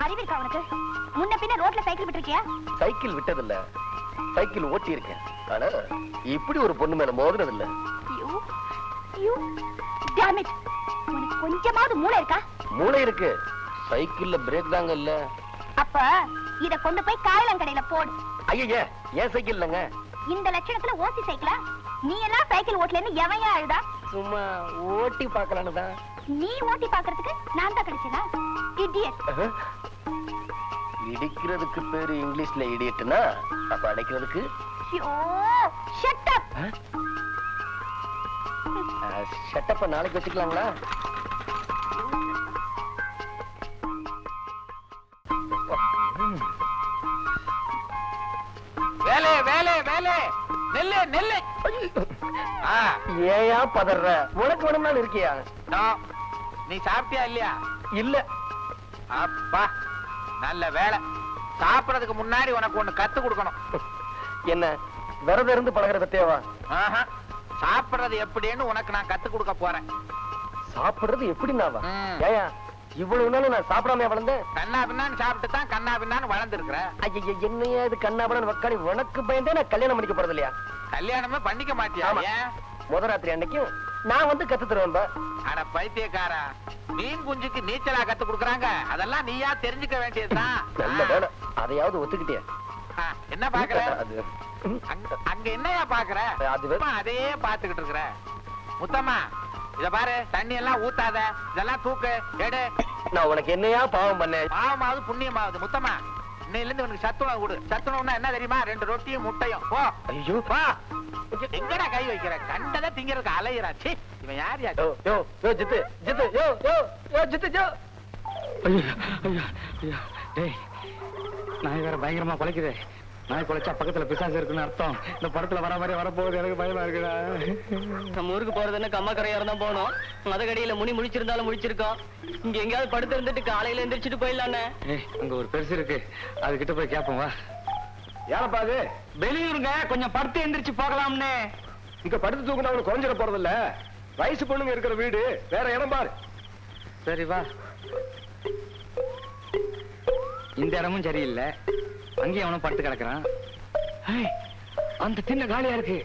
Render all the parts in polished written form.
அறிவிருக்கா உனக்கு? முன்ன பின்ன ரோட்ல சைக்கிள் விட்டுருக்கியா? சைக்கிள் விட்டதில்ல, சைக்கிள் ஓட்டி இருக்கேன். ஆனா இப்படி ஒரு பொண்ணு மேல மோதுனது இல்ல. உனக்கு கொஞ்சமாவது மூளை இருக்கா? மூளை இருக்கு, சைக்கிள்ல பிரேக் தாங்க இல்ல. அப்ப இத கொண்டு போய் காயலங்கடையில போடு. ஐயா, ஏன் சைக்கிள் இல்லங்க? இந்த லட்சணத்துல ஓசி சைக்கிளா? நீ எல்லாம் சைக்கிள் ஓட்டலன்னு எவையா அழுதா? சும்மா ஓட்டி பார்க்கலான்னு தான். நீ ஓட்டி பார்க்கிறதுக்கு நான் தான் கிடைச்சேனா? இடியட். இடிக்கிறதுக்கு பேரு இங்கிலீஷ்ல இடியட்னா, அப்ப அடைக்கிறதுக்கு ஷட் அப். ஷட் அப் நாளைக்கு வச்சுக்கலாங்களா? வேலை வேலை வேலை, நெல்லு நெல்லு. ஏயா பதற? உனக்கு வேணும்னாலும் இருக்கியா? நீ சாப்பிட்டியா இல்லையா? இல்ல. அப்பா நல்ல வேலை. சாப்பிடறதுக்கு முன்னாடி உனக்கு ஒண்ணு கத்து கொடுக்கணும். என்ன விரதம் இருந்து பழகிற பத்தியாவா? சாப்பிடுறது எப்படின்னு உனக்கு நான் கத்து கொடுக்க போறேன். சாப்பிடுறது எப்படின்னாவா? ஏயா இவ்வளவு நாள் நான் சாப்பிடாம வளர்ந்தேன்? கண்ணா பின்னான்னு சாப்பிட்டு தான் கண்ணா பின்னான்னு வளர்ந்துருக்கிற. ஐயா என்னையா இது கண்ணா பின்னான்னு வக்காடி? உனக்கு பயந்தே நான் கல்யாணம் பண்ணிக்க போறது இல்லையா? கல்யாணமே பண்ணிக்க மாட்டியா? முத ராத்திரி அன்னைக்கும் நான் வந்து கத்து தருவேன். அட பைத்தியக்காரா, மீன் குஞ்சுக்கு நீச்சலா கத்து கொடுக்கறாங்க. அதெல்லாம் நீயா தெரிஞ்சுக்க வேண்டியதுதான். நல்ல வேலை, அதையாவது ஒத்துக்கிட்டியா? என்ன பாக்குற? அங்க என்னையா பாக்குற? அதையே பாத்துக்கிட்டு இருக்கிற. முத்தம்மா இத பாரு, தண்ணி எல்லாம் ஊத்தாத, இதெல்லாம் தூக்கு எடு. நான் உனக்கு என்னையா பாவம் பண்ணேன்? பாவமாவது புண்ணியமாவது. முத்தம்மா இன்னையில இருந்து உனக்கு சத்துணவு கொடு. சத்துணவுன்னா என்ன தெரியுமா? 2 ரொட்டியும் முட்டையும். போ. ஐயோ பா. எங்கடா கை வைக்கிற? கண்டதை திங்கிறதுக்கு அலையிறா. சீ, இவன் யார் யா? ஜித்து ஜித்து ஜித்து ஜோ. ஐயோ ஐயோ ஐயோ, டேய் நாய் வேற பயங்கரமா குலைக்குது. நாய் குலைச்சா பக்கத்துல பிசாசு இருக்குன்னு அர்த்தம். இந்த படத்துல வர மாதிரி வரப்போகுது, எனக்கு பயமா இருக்குடா. நம்ம ஊருக்கு போறதுன்னு கம்மாக்கரையா இருந்தா போனோம். மதகடியில முனி முடிச்சிருந்தாலும் முடிச்சிருக்கோம். இங்க எங்கயாவது படுத்து இருந்துட்டு காலையில எந்திரிச்சிட்டு போயிடலானே. அங்க ஒரு பெருசு இருக்கு, அது கிட்ட போய் கேப்போம் வா. யாரப்பா அது? வெளியூருங்க, கொஞ்சம் படுத்து எந்திரிச்சு போகலாம்னு. இங்க படுத்து தூக்குனா அவனுக்கு குறைஞ்சிட போறது இல்ல. வயசு பொண்ணுங்க இருக்கிற வீடு, வேற இடம் பாரு. சரி வா. இந்த இடமும் சரியில்லை, அங்கேயும் அவனும் படுத்து கிடக்குறான். அந்த திண்ணை காலியா இருக்கு,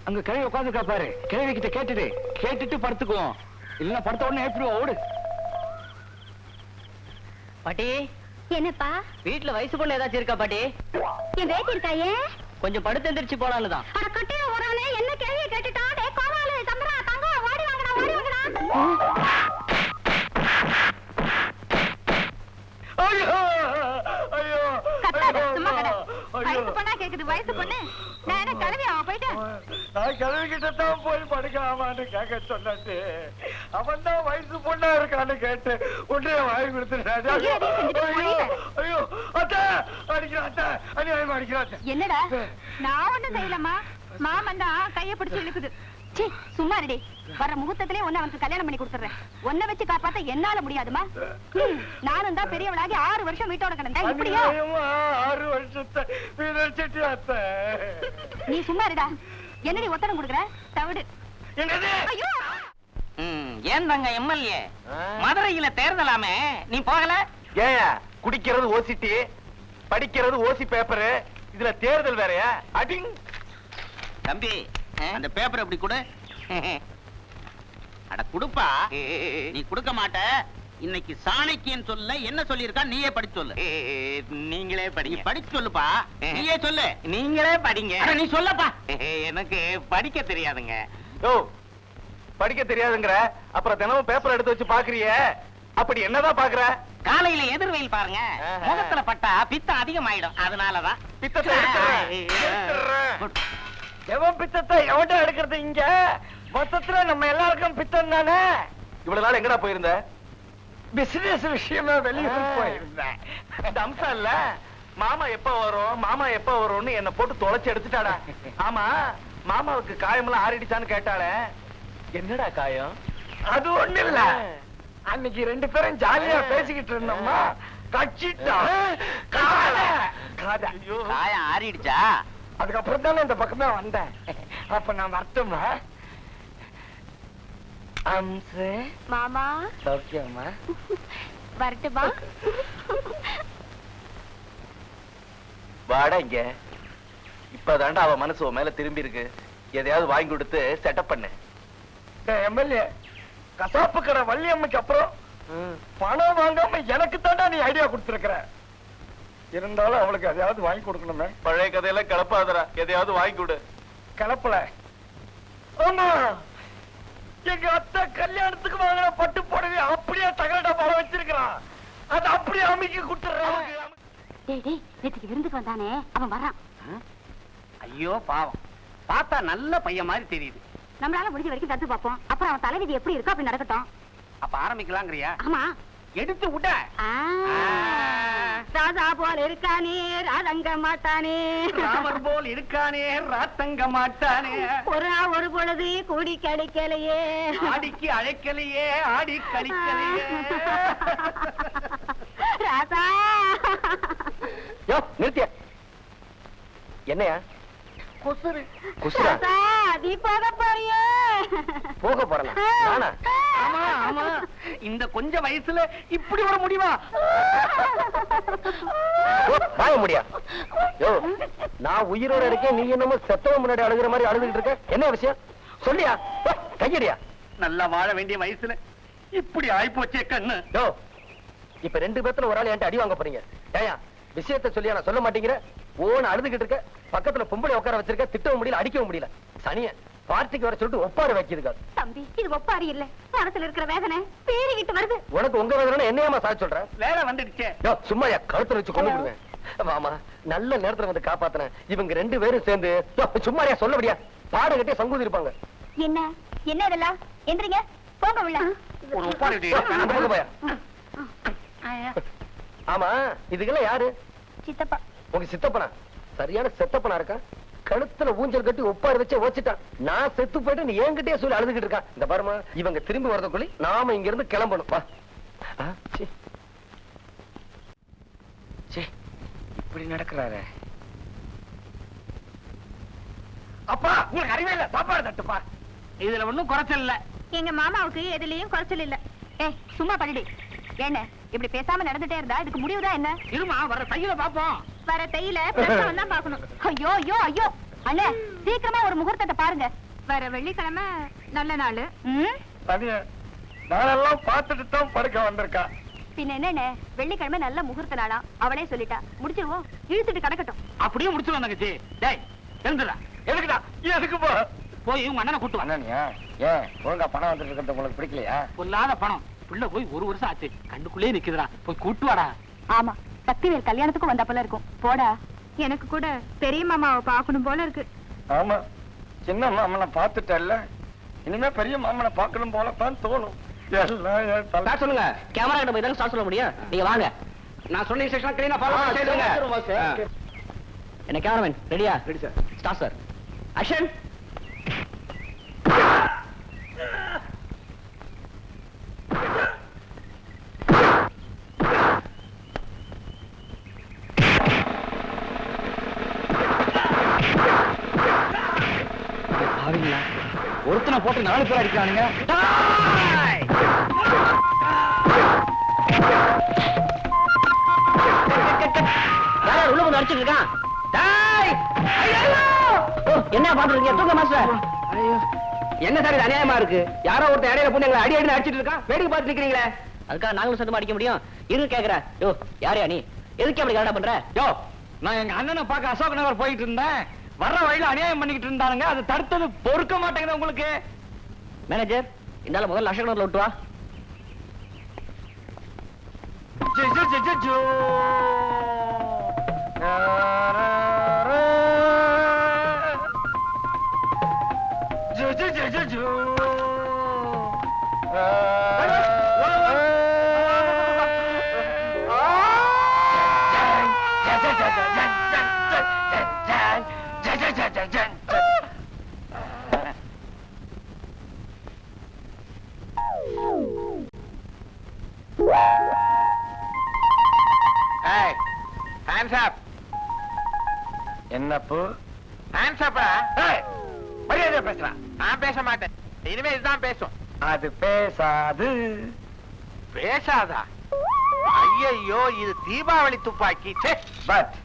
அங்க கிழவி உட்காந்துக்கா பாரு. கிழவி கிட்ட கேட்டுட்டு படுத்துக்குவோம். இல்லன்னா படுத்த உடனே எப்படி ஓடு. பாட்டி. என்னப்பா? வீட்டுல வயசு பொண்ணு ஏதாச்சும் இருக்கா பாட்டி? என் வேட்டி இருக்காயே, கொஞ்சம் படுத்து எந்திரிச்சு போலான்னு தான். அட கட்டில ஓரானே என்ன கேள்வியை கேட்டுட்டா? டேய் கோவாலு சந்திரா தங்கம் ஓடி வாங்கடா, ஓடி வாங்கடா. ஐயோ ஐயோ கத்தாத, சும்மா கட. வயசு பொண்ணா கேக்குது, வயசு பொண்ணு. நான் என்ன கிளவியா போயிட்டேன்? நான் கிளவி கிட்டத்தான் போய் படுக்கலாமான்னு கேட்க சொன்னாச்சு. அவன் தான் வயசு பொண்ணா இருக்கான்னு கேட்டு உடனே வாங்கி கொடுத்துட்டான். ஐயோ அத்தை அடிக்கிறான், அத்தை அநியாயமா அடிக்கிறான். என்னடா? நான் ஒண்ணும் செய்யலமா, மாமன் தான் கைய பிடிச்சு இழுக்குது. சீ, சும்மா இருடி. வர முகூர்த்தத்திலே ஒண்ணு அவனுக்கு கல்யாணம் பண்ணி கொடுத்துறேன். ஒன்ன வச்சு காப்பாத்த என்னால முடியாதுமா. நானும் தான் பெரியவளாகி 6 வருஷம் வீட்டோட கிடந்தேன். இப்படியா? 6 வருஷத்தை வீணடிச்சிட்டு அத்தை. நீ சும்மா இருடா. என்னடி ஒத்தடம் கொடுக்குற? தவிடு. ஐயோ, ஏன் தாங்க எம்எல்ஏ மதுரையில தேர்தலாமே, நீ போகல? ஏன் குடிக்கிறது ஓசிட்டி, படிக்கிறது ஓசி பேப்பரு, இதுல தேர்தல் வேறயா? அடிங். தம்பி அந்த பேப்பர் எப்படி கொடு. அட குடுப்பா. நீ கொடுக்க மாட்ட. இன்னைக்கு சாணக்கியன் சொல்ல என்ன சொல்லியிருக்கா நீயே படிச்சு சொல்லு. நீங்களே படிங்க. படிச்சு சொல்லுப்பா. நீயே சொல்லு. நீங்களே படிங்க. நீ சொல்லப்பா. எனக்கு படிக்க தெரியாதுங்க. ஓ, படிக்க தெரியாதுங்கற அப்புறம் தினமும் பேப்பர் எடுத்து வச்சு பாக்குறியே, அப்படி என்னதான் பாக்குற? காலையில எதிர்வெயில் பாருங்க, முகத்துல பட்டா பித்தம் அதிகமாயிடும். அதனாலதான் பித்தத்தை எவன் பித்தத்தை எவன்டா எடுக்கிறது? இங்க மொத்தத்துல நம்ம எல்லாருக்கும் பித்தம் தானே. இவ்வளவு நாள் எங்கடா போயிருந்த? பிசினஸ் விஷயமா வெளியூர் போயிருந்தேன். அம்சா இல்ல, மாமா எப்ப வரும் மாமா எப்ப வரும்னு என்ன போட்டு தொலைச்சு எடுத்துட்டாடா. ஆமா, மாமாவுக்கு காயமெல்லாம் ஆறிடுச்சான்னு கேட்டாளே, என்னடா காயம்? அது ஒண்ணு இல்ல, அன்னைக்கு 2 பேரும் ஜாலியா பேசிக்கிட்டு இருந்தோம்மா, கட்சிட்டான். காயம் ஆறிடுச்சா? அதுக்கப்புறம் தானே இந்த பக்கமே வந்தேன். அப்ப நான் வரட்டுமா? அம்சே மாமா சௌக்கியமா? வரட்டுமா? வாடா இங்க. இப்பதாண்டா அவ மனசு உன் மேல திரும்பி இருக்கு. எதையாவது வாங்கி கொடுத்து செட்டப் பண்ணு. எம்எல்ஏ, கசாப்பு கடை வள்ளியம்மைக்கு அப்புறம் பணம் வாங்காம எனக்கு தாண்டா நீ ஐடியா கொடுத்திருக்கிற. இருந்தாலும் அவளுக்கு எதையாவது வாங்கி கொடுக்கணுமே. பழைய கதையெல்லாம் கிளப்பாதரா, எதையாவது வாங்கி கொடு. கிளப்பல. ஆமா, எங்க அத்தை கல்யாணத்துக்கு வாங்கின பட்டு புடவை அப்படியே தகரடா பால வச்சிருக்கிறான். அது அப்படியே அமைக்க கொடுத்துறான். டேய் டேய், நேத்துக்கு விருந்துக்கு வந்தானே அவன் வர்றான். ஐயோ பாவம், பார்த்தா நல்ல பையன் மாதிரி தெரியுது. நம்மளால முடிஞ்ச வரைக்கும் தத்து பார்ப்போம். அப்புறம் அவன் தலைவிதி எப்படி இருக்கோ அப்படி நடக்கட்டும். அப்ப ஆரம்பிக்கலாங்கிறியா? ஆமா, எடுத்து விட. ராஜா போல் இருக்கானே ராதங்க மாட்டானே, ராமர் போல் இருக்கானே ராத்தங்க மாட்டானே, ஒரு பொழுது கூடி கிடைக்கலையே, ஆடிக்கு அழைக்கலையே ஆடி கழிக்கலையே. ராசா நிறுத்திய என்னையா கொசுரு குசுரா? ராசா, நீ போக போறியே? போக போறேன் நானா? ஆமா ஆமா, இந்த கொஞ்ச வயசுல இப்படி ஒரு முடிவா? வாங்க முடியா? யோ, நான் உயிரோட இருக்கேன், நீ என்னமோ செத்தவன் முன்னாடி அழுகிற மாதிரி அழுதுகிட்டு இருக்க. என்ன விஷயம் சொல்லியா? கையடியா? நல்லா வாழ வேண்டிய வயசுல இப்படி ஆயிப்போச்சே கண்ணு. யோ, இப்ப 2 பேத்துல ஒரு ஆள் என்கிட்ட அடி வாங்க போறீங்க. ஏயா, விஷயத்தை சொல்லியா? நான் சொல்ல மாட்டேங்கிற. ஓன அழுதுகிட்டு இருக்க, பக்கத்துல பொம்பளை உட்கார வச்சிருக்க, திட்டவும் முடியல அடிக்கவும் முடியல. சனிய பார்ட்டிக்கு வர சொல்லிட்டு ஒப்பாரு வைக்கிதுக்கா. தம்பி, இது ஒப்பாரி இல்ல, மனசுல இருக்கிற வேதனை பேரிக்கிட்டு வருது. உனக்கு உங்க வேதனை என்னையாமா சாதி சொல்ற? வேலை வந்துடுச்சே. யோ, சும்மா கழுத்துல வச்சு கொண்டு விடுவேன். மாமா, நல்ல நேரத்துல வந்து காப்பாத்தினேன். இவங்க 2 பேரும் சேர்ந்து சும்மாரியா சொல்லபடியா பாட கட்டி சங்கூதி இருப்பாங்க. என்ன என்ன இதெல்லாம்? எந்திரிங்க, போங்க உள்ள. ஒரு ஒப்பாரி. அந்த பக்கம் போயா. ஆமா, இதுக்கெல்லாம் யாரு? சித்தப்பா. உங்க சித்தப்பனா? சரியான செத்தப்பனா இருக்கா? கழுத்துல ஊஞ்சல் கட்டி ஒப்பாரி வச்சு ஓச்சிட்டான். நான் செத்து போயிட்டு நீ என்கிட்டயே சொல்லி அழுதுகிட்டு இருக்கான். இந்த பாருமா, இவங்க திரும்பி வரதுக்குள்ளி நாம இங்க இருந்து கிளம்பணும். வா. இப்படி நடக்கிறாரு. அப்பா, உங்களுக்கு அறிவே இல்ல. சாப்பாடு தட்டுப்பா. இதுல ஒண்ணும் குறைச்சல் இல்ல. எங்க மாமாவுக்கு எதுலயும் குறைச்சல் இல்ல. சும்மா பண்ணிடு. என்ன இப்படி பேசாம நடந்துட்டே இருந்தா இதுக்கு முடிவுதான் என்ன? இருமா, வர தையில பாப்போம். வர தையில பிரசவம் தான் பாக்கணும். ஐயோ ஐயோ ஐயோ அண்ணே, சீக்கிரமா ஒரு முகூர்த்தத்தை பாருங்க. வர வெள்ளிக்கிழமை நல்ல நாள். நாளெல்லாம் பார்த்துட்டு தான் படுக்க வந்திருக்கா. பின்ன என்னண்ணே, வெள்ளிக்கிழமை நல்ல முகூர்த்த நாளா அவளே சொல்லிட்டா. முடிச்சிருவோம், இழுத்துட்டு கிடக்கட்டும். அப்படியே முடிச்சிருவோம் தங்கச்சி. டேய் எழுந்துடா. எதுக்குடா? எதுக்கு போ? போய் உங்க அண்ணனை கூட்டு வா. அண்ணனியா? ஏன் ஒழுங்கா பணம் வந்துட்டு இருக்கிறது உங்களுக்கு பிடிக்கலையா? பொல்லாத பணம். பிள்ளை போய் 1 வருஷம் ஆச்சு, கண்டுக்குள்ளே நிக்குதுடா. போய் கூட்டு வாடா. ஆமா, சக்திவேல் கல்யாணத்துக்கும் வந்த போல இருக்கும். போடா. எனக்கு கூட பெரிய மாமாவை பாக்கணும் போல இருக்கு. ஆமா, சின்ன மாமனை பார்த்துட்டல்ல, இனிமே பெரிய மாமனை பார்க்கணும் போலத்தான் தோணும். ஸ்டார்ட் சொல்லுங்க. கேமரா கிட்ட போய் தான் ஸ்டார்ட் சொல்ல முடியும். நீங்க வாங்க. நான் சொன்ன இன்ஸ்ட்ரக்ஷன் கிளீனா ஃபாலோ பண்ணுங்க. என்ன கேமராமேன் ரெடியா? Ready sir. Start sir. Action. ஒருத்தனை போட்டு 4 பேர் அடிக்கிறானுங்க. உள்ள வந்து அடிச்சுட்டு இருக்கான். என்ன பாத்துறீங்க? தூங்க மாஸ்டர். என்ன சார் இது அநியாயமா இருக்கு? யாரோ ஒருத்தர் இடையில போட்டு எங்களை அடி அடி அடிச்சிட்டு இருக்கான். வேடிக்கை பார்த்து நிக்கிறீங்களே, அதுக்காக நாங்களும் சத்தமா அடிக்க முடியும்? இரு கேக்குறேன். யோ, யாரையா நீ? எதுக்கு அப்படி கரெக்டா பண்ற? யோ, நான் எங்க அண்ணனை பார்க்க அசோக் நகர் போயிட்டு இருந்தேன். வர்ற வழியில அநியாயம் பண்ணிக்கிட்டு இருந்தானுங்க. அது தடுத்தது பொறுக்க மாட்டேங்குது உங்களுக்கு. மேனேஜர், இந்த முதல்ல அசோக் விட்டு வா. என்னப்பு? Hands up. மரியாதையா பேசுறான். நான் பேச மாட்டேன். இனிமே இதுதான் பேசும். அது பேசாது. பேசாதா? ஐயோ, இது தீபாவளி துப்பாக்கி. பட்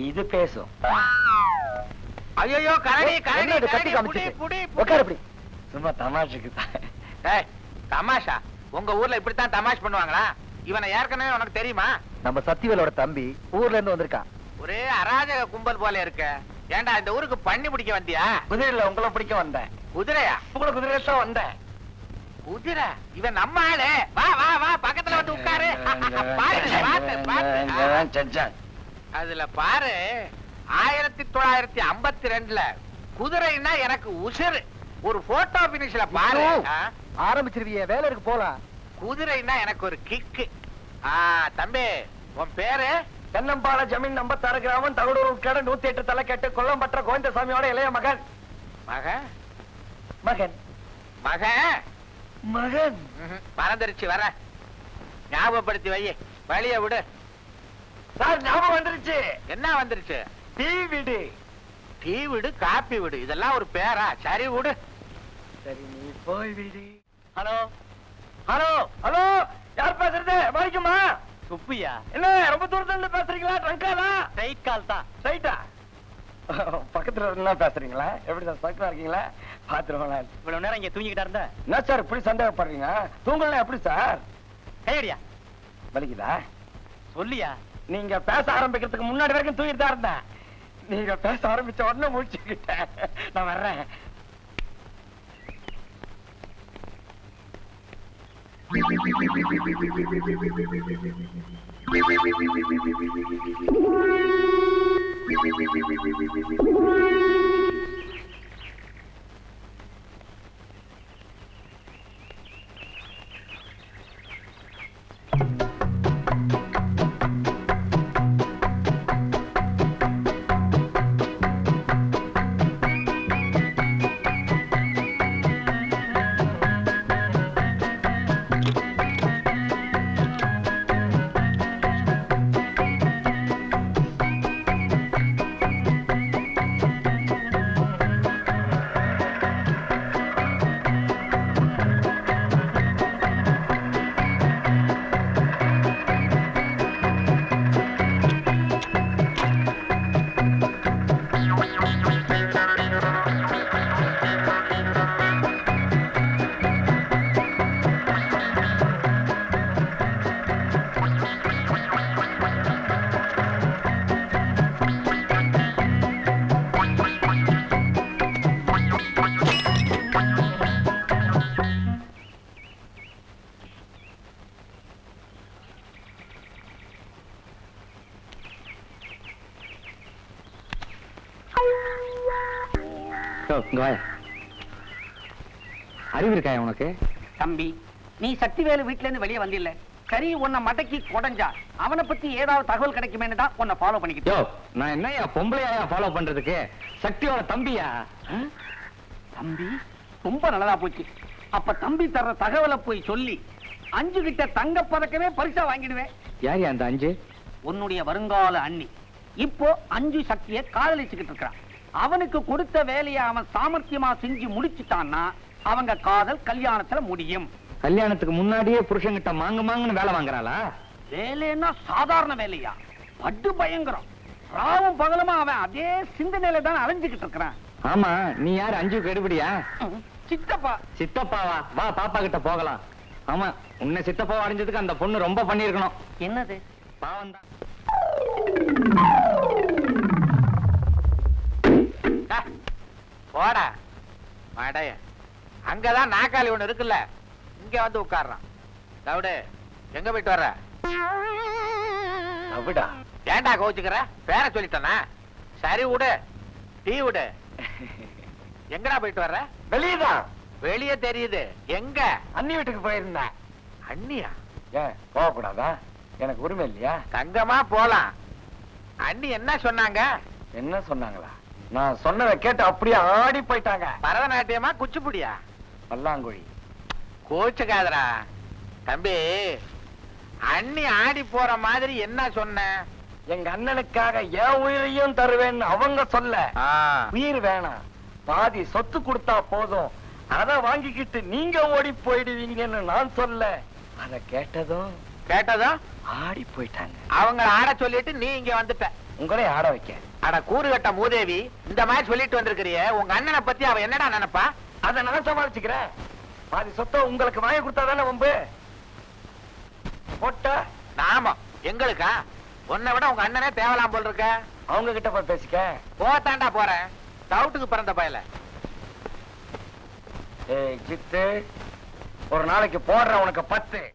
இது பேசும். ஐயோ, கரடி கரடி என்னது கத்தி கரடி, புடி காமிச்சிட்டு? புடி உட்காரு இப்படி. சும்மா தமாஷுக்கு தான். ஏய், தமாஷா? உங்க ஊர்ல இப்படித்தான் தமாஷ் பண்ணுவாங்களா? இவனை ஏற்கனவே உனக்கு தெரியுமா? நம்ம சத்திவேலோட தம்பி ஊர்ல இருந்து வந்திருக்கான். ஒரே அராஜக கும்பல் போல இருக்க. ஏண்டா இந்த ஊருக்கு பண்ணி பிடிக்க வந்தியா? குதிரையில உங்களை பிடிக்க வந்தேன். குதிரையா? உங்களை குதிரையில தான் வந்தேன். குதிரை? இவன் நம்ம ஆளு. வா வா வா, பக்கத்துல வந்து உட்காரு. பாரு, பாத்து, பாத்து. அதுல பாரு, 1952ல குதிரைன்னா எனக்கு உசுறு. ஒரு போட்டோ பினிஷ்ல பாரு. ஆரம்பிச்சிருவிய, வேலை இருக்கு போலாம். குதிரைன்னா எனக்கு ஒரு கிக்கு. தம்பி, உன் பேரு? தென்னம்பாள ஜமீன் 56 கிராமம், தகடூர் உட்கட 108 தலைக்கட்டு, கொல்லம்பற்ற கோவிந்தசாமியோட இளைய மகன். மகன்? மகன் மகன்? மகன் பறந்துருச்சு. வர ஞாபகப்படுத்தி வை. வழிய விடு. சார், ஞாபகம் வந்துருச்சு. என்ன வந்துருச்சு? டீ விடு. டீ விடு, காப்பி விடு, இதெல்லாம் ஒரு பேரா? சரி விடு. சரி, நீ போய் விடு. ஹலோ ஹலோ ஹலோ, யார் பேசுறது? வாய்க்குமா? சுப்பியா? என்ன ரொம்ப தூரத்துல இருந்து பேசுறீங்களா? ட்ரங்காலா? ரைட் கால் தான். ரைட்டா? பக்கத்துல இருந்தா பேசுறீங்களா? எப்படி சார், சக்கரா இருக்கீங்களா? பாத்துருவோம். இவ்வளவு நேரம் இங்க தூங்கிக்கிட்டா இருந்த? என்ன சார் இப்படி சந்தேகப்படுறீங்க? தூங்கலாம் எப்படி சார்? கையடியா? வலிக்குதா? சொல்லியா? நீங்க பேச ஆரம்பிக்கிறதுக்கு முன்னாடி வரைக்கும் தூங்கிட்டு தான் இருந்தேன். நீங்க பேச ஆரம்பிச்ச உடனே முடிச்சுக்கிட்டேன். நான் வர்றேன். அறிவு இருக்கா உனக்கு? தம்பி, நீ சக்திவேலு வீட்ல இருந்து வெளியே வந்தில்ல, சரி உன்னை மடக்கி கொடைஞ்சா அவனை பத்தி ஏதாவது தகவல் கிடைக்குமேன்னு தான் உன்னை ஃபாலோ பண்ணிக்கிட்டு. நான் என்னையா பொம்பளையா ஃபாலோ பண்றதுக்கு? சக்தியோட தம்பியா? தம்பி ரொம்ப நல்லதா போச்சு. அப்ப தம்பி தர்ற தகவலை போய் சொல்லி 5 கிட்ட தங்க பதக்கமே பரிசா வாங்கிடுவேன். யார் அந்த 5? உன்னுடைய வருங்கால அண்ணி. இப்போ 5 சக்தியை காதலிச்சுக்கிட்டு இருக்கிறான். அவனுக்கு கொடுத்த வேலையை அவன் சாமர்த்தியமா செஞ்சு முடிச்சுட்டான்னா அவங்க காதல் கல்யாணத்துல முடியும். கல்யாணத்துக்கு முன்னாடியே புருஷன்கிட்ட மாங்குன்னு வேலை வாங்குறாளா? வேலைன்னா சாதாரண வேலையா? பட்டு பயங்கரம். ராவும் பகலுமா அவன் அதே சிந்தனையில தான் அலைஞ்சுக்கிட்டு இருக்கிறான். ஆமா, நீ யார்? 5 கெடுபடியா? சித்தப்பா. சித்தப்பாவா? வா, பாப்பா கிட்ட போகலாம். ஆமா, உன்னை சித்தப்பாவா அடைஞ்சதுக்கு அந்த பொண்ணு ரொம்ப பண்ணிருக்கணும். என்னது? பாவம் தான். போடா மடைய. அங்கதான் நாக்காளி ஒண்ணு இருக்குல்ல, இங்க வந்து உட்கார்றான். தவிடு, எங்க போயிட்டு வர்ற? அப்படிடா. ஏண்டா கோச்சுக்கிற? பேர சொல்லிட்டனா? சரி விடு, டீ விடு. எங்கடா போயிட்டு வர்ற? வெளியதான். வெளியே தெரியுது. எங்க? அண்ணி வீட்டுக்கு போயிருந்தேன். அண்ணியா? ஏன் போகக்கூடாதா? எனக்கு உரிமை இல்லையா? தங்கமா போலாம். அண்ணி என்ன சொன்னாங்க? என்ன சொன்னாங்களா? நான் சொன்னதை கேட்டு அப்படியே ஆடி போயிட்டாங்க. பரதநாட்டியமா குச்சிப்புடியா? பல்லாங்குழி. கோச்சுக்காதரா தம்பி. அண்ணி ஆடி போற மாதிரி என்ன சொன்ன? எங்க அண்ணனுக்காக என் உயிரையும் தருவேன்னு அவங்க சொல்ல. உயிர் வேணாம், பாதி சொத்து கொடுத்தா போதும், அத வாங்கிக்கிட்டு நீங்க ஓடி போயிடுவீங்கன்னு நான் சொல்ல. அத கேட்டதும் ஆடி போயிட்டாங்க. அவங்கள ஆட சொல்லிட்டு நீ இங்க வந்துட்ட. உங்களே ஆட வைக்க. அட கூறுகட்ட மூதேவி, இந்த மாதிரி சொல்லிட்டு வந்திருக்கிறிய, உங்க அண்ணனை பத்தி அவ என்னடா நினைப்பா? அத நான் சமாளிச்சுக்கிறேன். பாதி சொத்தை உங்களுக்கு வாங்கி கொடுத்தாதானே வம்பு. போட்டா நாம எங்களுக்கா? உன்னை விட உங்க அண்ணனே தேவலாம் போல் இருக்க. அவங்க கிட்ட போய் பேசிக்க. போத்தாண்டா போறேன், டவுட்டுக்கு பிறந்த பயல. ஏய் ஜித்து, ஒரு நாளைக்கு போடுற உனக்கு 10.